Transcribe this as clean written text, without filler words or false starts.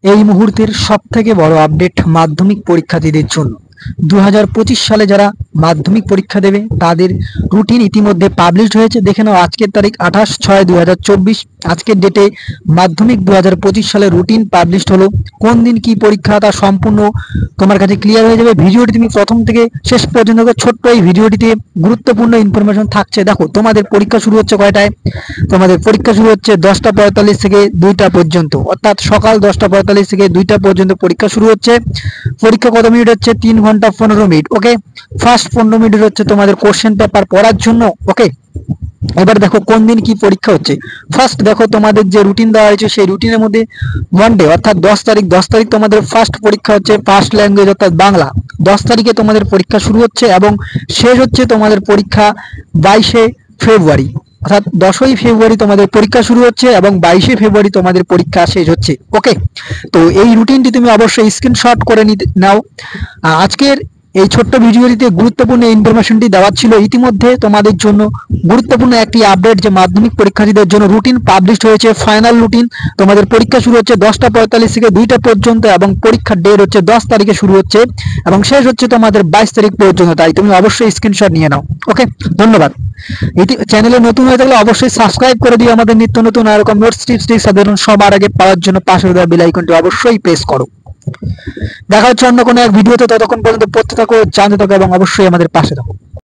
এই মুহূর্তের সবথেকে বড় আপডেট মাধ্যমিক পরীক্ষার্থীদের জন্য। 2025 সালে যারা মাধ্যমিক পরীক্ষা দেবে তাদের রুটিন ইতিমধ্যে পাবলিশড হয়েছে। দেখে নাও, আজকের তারিখ 28/6/2024। আজকের ডেটে মাধ্যমিক 2025 সালে রুটিন পাবলিশড হলো। কোন দিন কি পরীক্ষা তা সম্পূর্ণ তোমার কাছে ক্লিয়ার হয়ে যাবে। ভিডিওটি তুমি প্রথম থেকে শেষ পর্যন্ত ছোট্ট এই ভিডিওটিতে গুরুত্বপূর্ণ ইনফরমেশন থাকছে। দেখো, তোমাদের পরীক্ষা শুরু হচ্ছে কয়টায়? তোমাদের পরীক্ষা শুরু হচ্ছে 10টা 45 থেকে 2টা পর্যন্ত, অর্থাৎ সকাল 10টা 45 থেকে 2টা পর্যন্ত পরীক্ষা শুরু হচ্ছে। পরীক্ষা কত মিনিট হচ্ছে? 3 ঘন্টা 15 মিনিট। ওকে, ফার্স্ট 15 মিনিট হচ্ছে তোমাদের কোশ্চেন পেপার পড়ার জন্য। ওকে, এবার দেখো কোন দিন কি পরীক্ষা হচ্ছে। ফার্স্ট দেখো, তোমাদের যে রুটিন দেওয়া হয়েছে সেই রুটিনের মধ্যে ওয়ান ডে অর্থাৎ 10 তারিখ তোমাদের ফার্স্ট পরীক্ষা হচ্ছে ফার্স্ট ল্যাঙ্গুয়েজ অর্থাৎ বাংলা। 10 তারিখে তোমাদের পরীক্ষা শুরু হচ্ছে এবং শেষ হচ্ছে তোমাদের পরীক্ষা 22শে ফেব্রুয়ারি, অর্থাৎ 10ই ফেব্রুয়ারি তোমাদের পরীক্ষা শুরু হচ্ছে এবং 22শে ফেব্রুয়ারি তোমাদের পরীক্ষা শেষ হচ্ছে। ওকে, তো এই রুটিনটি তুমি অবশ্যই স্ক্রিনশট করে নিতে নাও। আজকের এই ছোট্ট ভিডিওটিতে গুরুত্বপূর্ণ ইনফরমেশনটি দেওয়া ছিল। ইতিমধ্যে তোমাদের জন্য গুরুত্বপূর্ণ একটি আপডেট যে মাধ্যমিক পরীক্ষার্থীদের জন্য রুটিন পাবলিশড হয়েছে, ফাইনাল রুটিন। তোমাদের পরীক্ষা শুরু হচ্ছে 10টা 45 থেকে 2টা পর্যন্ত এবং পরীক্ষার ডেট হচ্ছে 10 তারিখে শুরু হচ্ছে এবং শেষ হচ্ছে তোমাদের 22 তারিখ পর্যন্ত। তাই তুমি অবশ্যই স্ক্রিনশট নিয়ে নাও। ওকে, ধন্যবাদ। চ্যানেলে নতুন হয়ে থাকলে অবশ্যই সাবস্ক্রাইব করে দিও। আমাদের নিত্য নতুন এরকম নোটস টিপস সাধারণ সবার আগে পাওয়ার জন্য পাশে দেওয়া বেল আইকনটি অবশ্যই প্রেস করো। দেখা হচ্ছে অন্য কোনো এক ভিডিওতে। ততক্ষণ পর্যন্ত পড়তে থাকো, জানতে থাকো এবং অবশ্যই আমাদের পাশে থাকো।